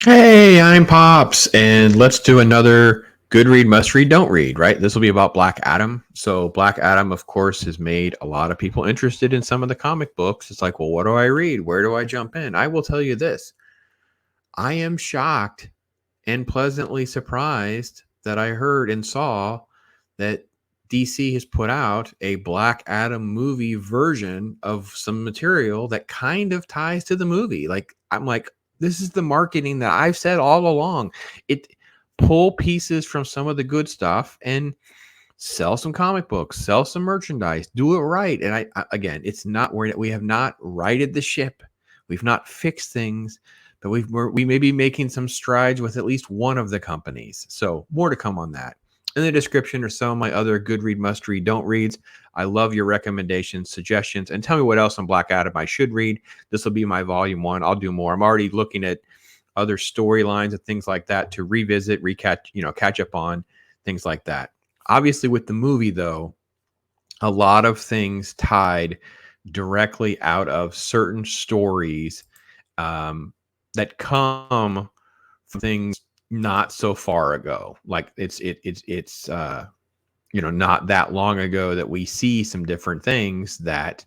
Hey, I'm Pops, and let's do another good read, must read, don't read, right? This will be about Black Adam. So, Black Adam, of course, has made a lot of people interested in some of the comic books. It's like, well, what do I read? Where do I jump in? I will tell you this: I am shocked and pleasantly surprised that I heard and saw that DC has put out a Black Adam movie version of some material that kind of ties to the movie. Like, I'm like, this is the marketing that I've said all along. It pull pieces from some of the good stuff and sell some comic books, sell some merchandise, do it right. And again, it's not we have not righted the ship, we've not fixed things, but we may be making some strides with at least one of the companies. So more to come on that. In the description are some of my other good read, must read, don't reads. I love your recommendations, suggestions, and tell me what else on Black Adam I should read. This will be my volume one. I'll do more. I'm already looking at other storylines and things like that to revisit, catch up on things like that. Obviously, with the movie, though, a lot of things tied directly out of certain stories that come from things not so far ago. Like it's not that long ago that we see some different things that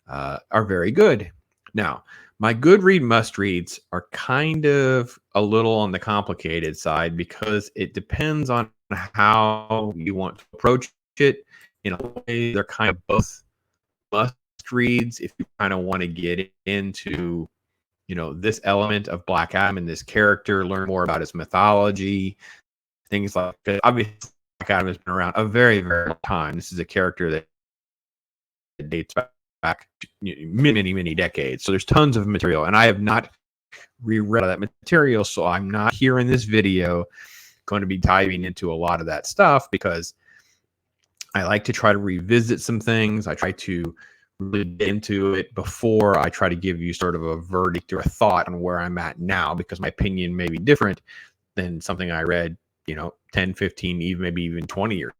are very good. Now, my good read must reads are kind of a little on the complicated side because it depends on how you want to approach it. In a way, they're kind of both must reads if you kind of want to get into this element of Black Adam and this character, learn more about his mythology, things like that. Obviously, Black Adam has been around a very, very long time. This is a character that dates back many, many decades. So there's tons of material, and I have not reread that material, so I'm not here in this video going to be diving into a lot of that stuff because I like to try to revisit some things. I try to really get into it before I try to give you sort of a verdict or a thought on where I'm at now, because my opinion may be different than something I read, 10, 15, even maybe even 20 years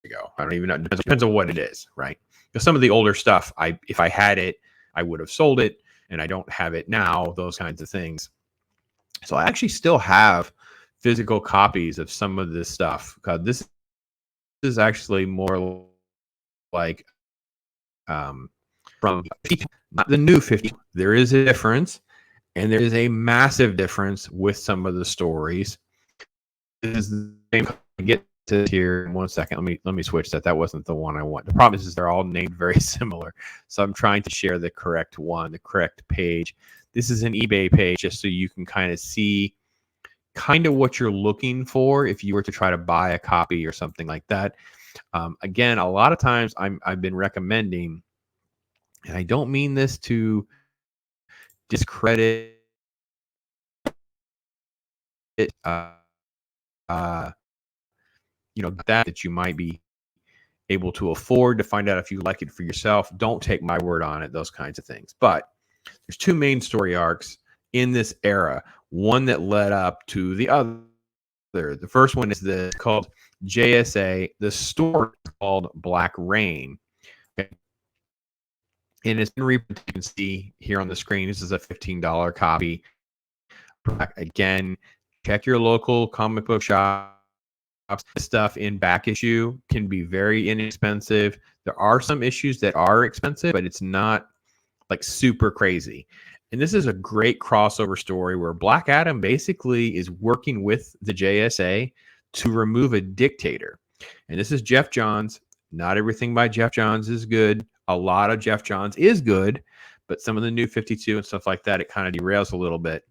ago. I don't even know. It depends on what it is, right? Because some of the older stuff, if I had it, I would have sold it, and I don't have it now, those kinds of things. So I actually still have physical copies of some of this stuff. This is actually more like from not the new 50. There is a difference, and there is a massive difference with some of the stories. This is the same. I get to here in 1 second. Let me switch that. That wasn't the one I want. The problem is they're all named very similar, so I'm trying to share the correct one, the correct page. This is an eBay page, just so you can kind of see kind of what you're looking for if you were to try to buy a copy or something like that. Again, a lot of times I've been recommending, and I don't mean this to discredit it, uh, that you might be able to afford to find out if you like it for yourself. Don't take my word on it, those kinds of things. But there's two main story arcs in this era, one that led up to the other. The first one is called JSA. The story is called Black Rain. Okay. And it's been reprinted. You can see here on the screen. This is a $15 copy. Again, check your local comic book shop. Stuff in back issue can be very inexpensive. There are some issues that are expensive, but it's not like super crazy. And this is a great crossover story where Black Adam basically is working with the JSA to remove a dictator. And this is Jeff Johns. Not everything by Jeff Johns is good. A lot of Jeff Johns is good, but some of the new 52 and stuff like that, it kind of derails a little bit.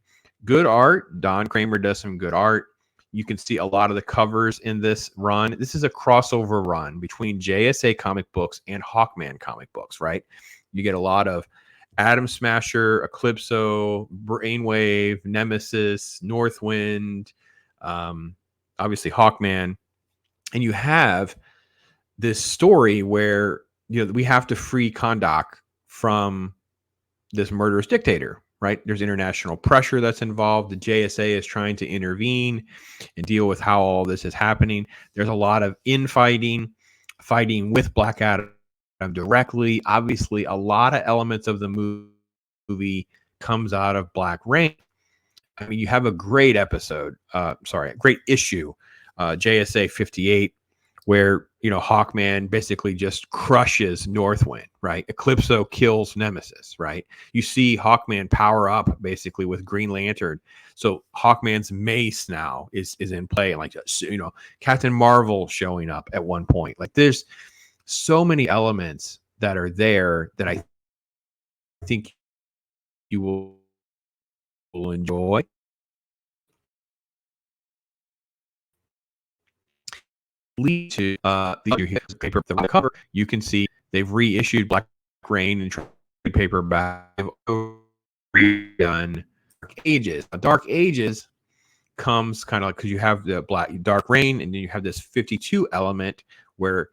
Good art. Don Kramer does some good art. You can see a lot of the covers in this run. This is a crossover run between JSA comic books and Hawkman comic books, right? You get a lot of Atom Smasher, Eclipso, Brainwave, Nemesis, Northwind, obviously Hawkman. And you have this story where we have to free Kondak from this murderous dictator, right? There's international pressure that's involved. The JSA is trying to intervene and deal with how all this is happening. There's a lot of infighting, fighting with Black Adam directly. Obviously, a lot of elements of the movie comes out of Black Rain. I mean, you have a great episode, a great issue, JSA 58, where, Hawkman basically just crushes Northwind, right? Eclipso kills Nemesis, right? You see Hawkman power up basically with Green Lantern. So Hawkman's mace now is in play. Like, Captain Marvel showing up at one point. Like, there's so many elements that are there that I think you will enjoy. Lead to the paper on the cover. You can see they've reissued Black Rain and trade paperback. Redone Dark Ages. Dark Ages comes kind of like, because you have the Dark Rain, and then you have this 52 element where,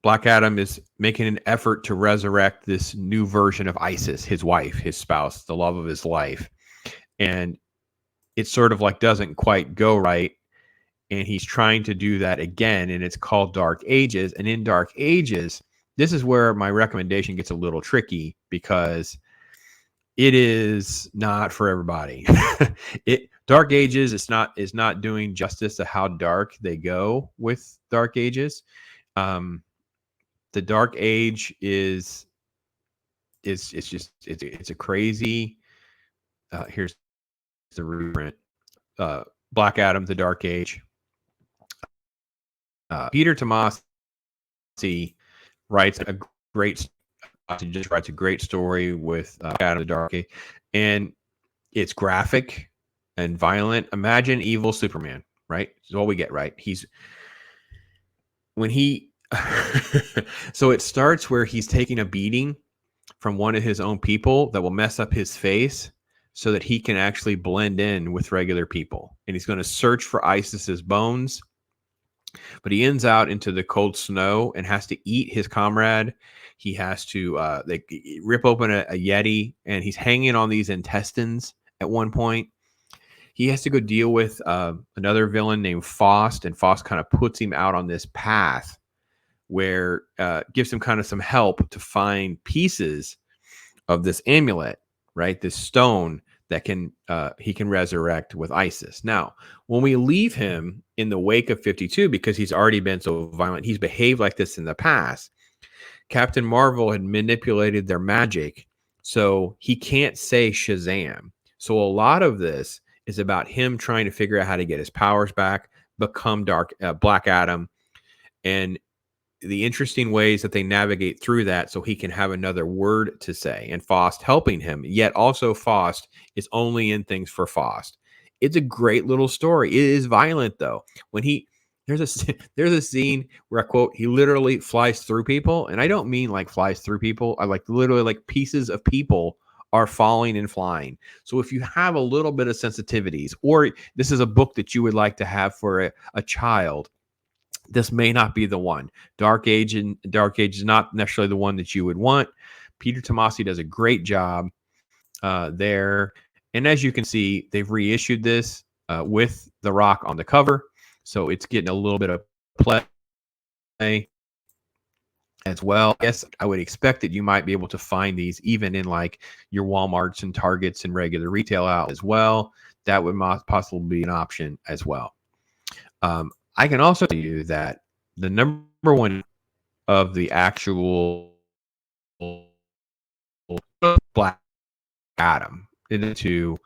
Black Adam is making an effort to resurrect this new version of Isis, his wife, his spouse, the love of his life. And it sort of like doesn't quite go right. And he's trying to do that again. And it's called Dark Ages. And in Dark Ages, this is where my recommendation gets a little tricky, because it is not for everybody. Dark Ages is not doing justice to how dark they go with Dark Ages. The Dark Age is it's a crazy. Here's the reprint. Black Adam, The Dark Age. Peter Tomasi writes a great story with Adam the Dark Age, and it's graphic and violent. Imagine evil Superman, right? Is all we get, right? So it starts where he's taking a beating from one of his own people that will mess up his face so that he can actually blend in with regular people. And he's going to search for Isis's bones, but he ends out into the cold snow and has to eat his comrade. He has to they rip open a Yeti, and he's hanging on these intestines at one point. He has to go deal with another villain named Faust, and Faust kind of puts him out on this path where gives him kind of some help to find pieces of this amulet, right? This stone that he can resurrect with Isis. Now, when we leave him in the wake of 52, because he's already been so violent, he's behaved like this in the past. Captain Marvel had manipulated their magic, so he can't say Shazam. So a lot of this is about him trying to figure out how to get his powers back, become Black Adam, and the interesting ways that they navigate through that so he can have another word to say, and Faust helping him. Yet also Faust is only in things for Faust. It's a great little story. It is violent though. When there's a scene where I quote, he literally flies through people, and I don't mean like flies through people. I like literally like pieces of people are falling and flying. So if you have a little bit of sensitivities, or this is a book that you would like to have for a child, this may not be the one. Dark Age is not necessarily the one that you would want. Peter Tomasi does a great job there. And as you can see, they've reissued this with The Rock on the cover. So it's getting a little bit of play as well. Yes, I would expect that you might be able to find these even in like your Walmarts and Targets and regular retail out as well. That would possibly be an option as well. I can also tell you that the number one of the actual Black Adam into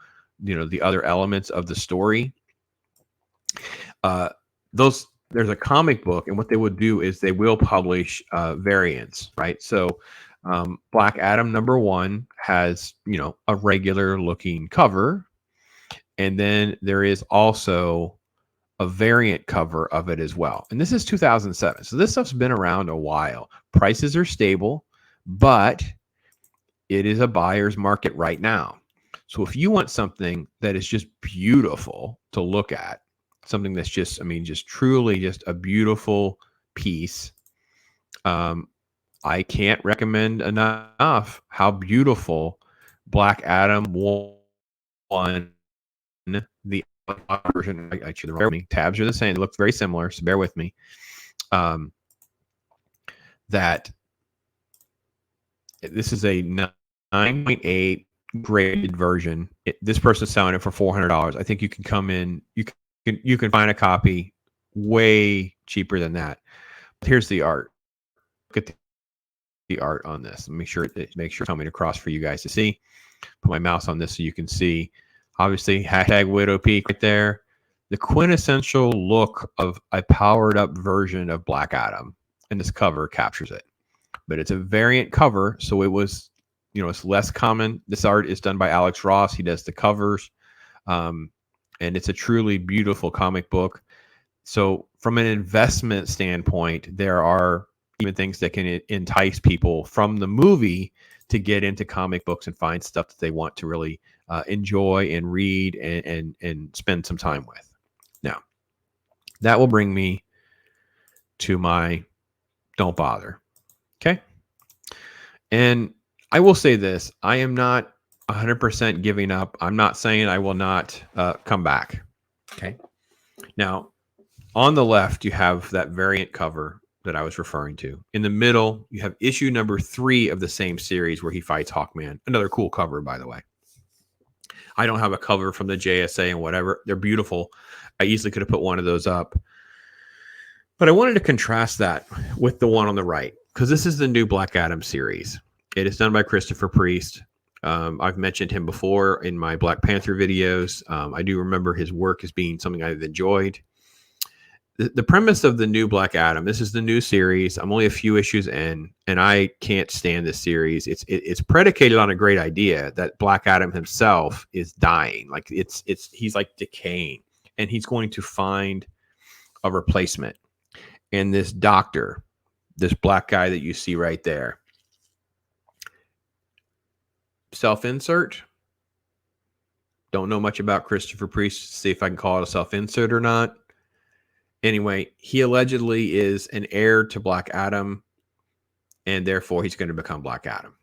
the other elements of the story. There's a comic book, and what they would do is they will publish variants, right? So Black Adam #1 has a regular looking cover, and then there is also a variant cover of it as well. And this is 2007. So this stuff's been around a while. Prices are stable, but it is a buyer's market right now. So if you want something that is just beautiful to look at, something that's just truly just a beautiful piece, I can't recommend enough how beautiful Black Adam 1, the version. Tabs are the same. They look very similar, so bear with me. That this is a 9.8 graded version. This person's selling it for $400. I think you can come in, you can find a copy way cheaper than that. But here's the art. Look at the art on this. Make sure it's coming across for you guys to see. Put my mouse on this so you can see. Obviously, hashtag Widow Peak right there. The quintessential look of a powered up version of Black Adam, and this cover captures it. But it's a variant cover, so it was, it's less common. This art is done by Alex Ross. He does the covers, and it's a truly beautiful comic book. So from an investment standpoint, there are even things that can entice people from the movie to get into comic books and find stuff that they want to really enjoy and read and spend some time with. Now, that will bring me to my don't bother. Okay. And I will say this, I am not 100% giving up. I'm not saying I will not come back. Okay. Now, on the left, you have that variant cover that I was referring to. In the middle, you have issue number 3 of the same series where he fights Hawkman. Another cool cover, by the way. I don't have a cover from the JSA and whatever. They're beautiful. I easily could have put one of those up. But I wanted to contrast that with the one on the right, because this is the new Black Adam series. It is done by Christopher Priest. I've mentioned him before in my Black Panther videos. I do remember his work as being something I've enjoyed. The premise of the new Black Adam, this is the new series. I'm only a few issues in, and I can't stand this series. It's predicated on a great idea that Black Adam himself is dying. Like he's like decaying, and he's going to find a replacement. And this doctor, this black guy that you see right there, self-insert. Don't know much about Christopher Priest. See if I can call it a self-insert or not. Anyway, he allegedly is an heir to Black Adam, and therefore he's going to become Black Adam.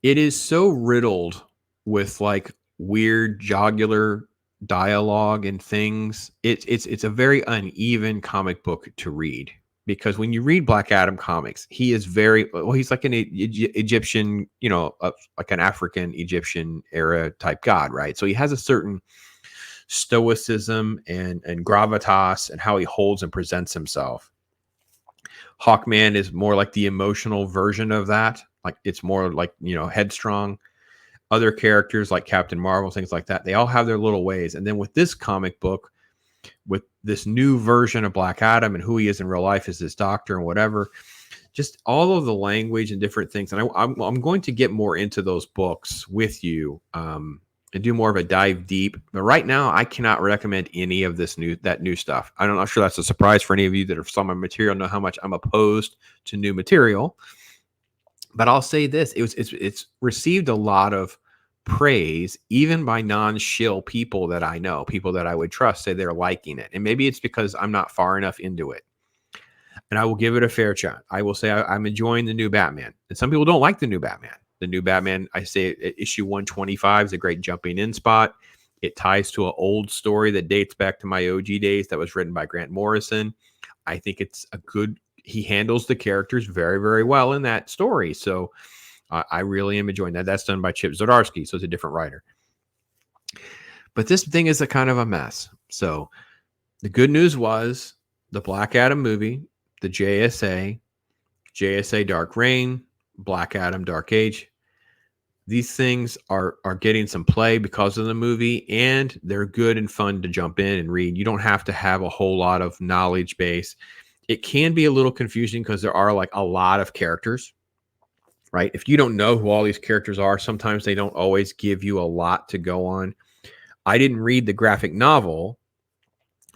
It is so riddled with like weird jugular dialogue and things. It's a very uneven comic book to read, because when you read Black Adam comics, he is he's like an Egyptian, like an African Egyptian era type god, right? So he has a certain stoicism and gravitas and how he holds and presents himself. Hawkman is more like the emotional version of that. Like it's more like, headstrong. Other characters like Captain Marvel, things like that, they all have their little ways. And then with this comic book, with this new version of Black Adam and who he is in real life as this doctor and whatever, just all of the language and different things. And I'm going to get more into those books with you, and do more of a dive deep. But right now, I cannot recommend any of that new stuff. I'm not sure that's a surprise for any of you that have saw my material, know how much I'm opposed to new material. But I'll say this: it's received a lot of praise, even by non-shill people that I know, people that I would trust, say they're liking it. And maybe it's because I'm not far enough into it. And I will give it a fair shot. I will say I'm enjoying the new Batman. And some people don't like the new Batman. The new Batman, I say issue 125 is a great jumping in spot. It ties to an old story that dates back to my OG days that was written by Grant Morrison. I think it's he handles the characters very, very well in that story. So I really am enjoying that. That's done by Chip Zdarsky, so it's a different writer. But this thing is a kind of a mess. So the good news was the Black Adam movie, the JSA Dark Reign, Black Adam Dark Age. These things are getting some play because of the movie, and they're good and fun to jump in and read. You don't have to have a whole lot of knowledge base. It can be a little confusing because there are like a lot of characters, right? If you don't know who all these characters are, sometimes they don't always give you a lot to go on. I didn't read the graphic novel.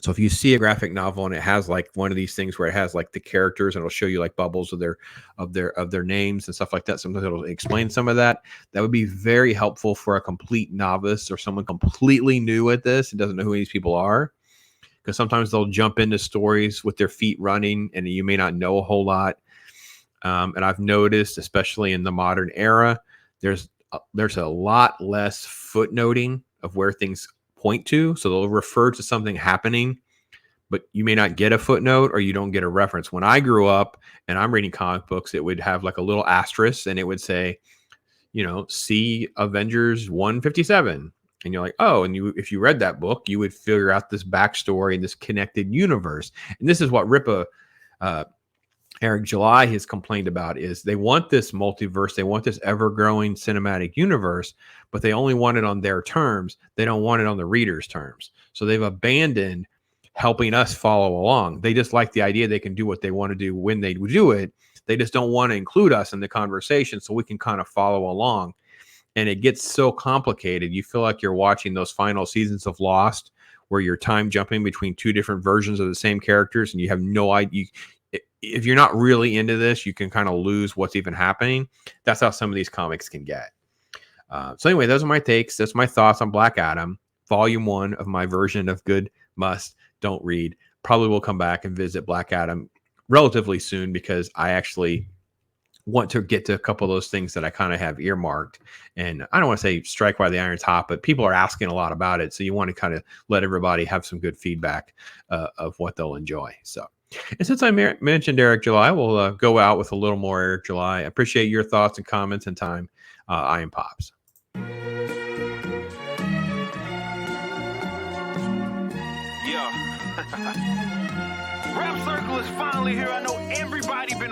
So if you see a graphic novel and it has like one of these things where it has like the characters and it'll show you like bubbles of their names and stuff like that, sometimes it'll explain some of that. That would be very helpful for a complete novice or someone completely new at this and doesn't know who these people are, because sometimes they'll jump into stories with their feet running and you may not know a whole lot. And I've noticed, especially in the modern era, there's a lot less footnoting of where things point to. So they'll refer to something happening, but you may not get a footnote or you don't get a reference. When I grew up and I'm reading comic books, it would have like a little asterisk and it would say, see Avengers 157. And you're like, oh, and if you read that book, you would figure out this backstory and this connected universe. And this is what Ripa, Eric July has complained about, is they want this multiverse. They want this ever-growing cinematic universe, but they only want it on their terms. They don't want it on the reader's terms. So they've abandoned helping us follow along. They just like the idea they can do what they want to do when they do it. They just don't want to include us in the conversation so we can kind of follow along. And it gets so complicated. You feel like you're watching those final seasons of Lost where you're time jumping between two different versions of the same characters and you have no idea. If you're not really into this, you can kind of lose what's even happening. That's how some of these comics can get. So anyway, those are my takes. That's my thoughts on Black Adam. Volume 1 of my version of Good Must Don't Read. Probably will come back and visit Black Adam relatively soon because I actually want to get to a couple of those things that I kind of have earmarked. And I don't want to say strike while the iron's hot, but people are asking a lot about it. So you want to kind of let everybody have some good feedback of what they'll enjoy. So, and since I mentioned Eric July, we'll go out with a little more Eric July. I appreciate your thoughts and comments and time. I am Pops. Rap Circle is finally here. I know everybody been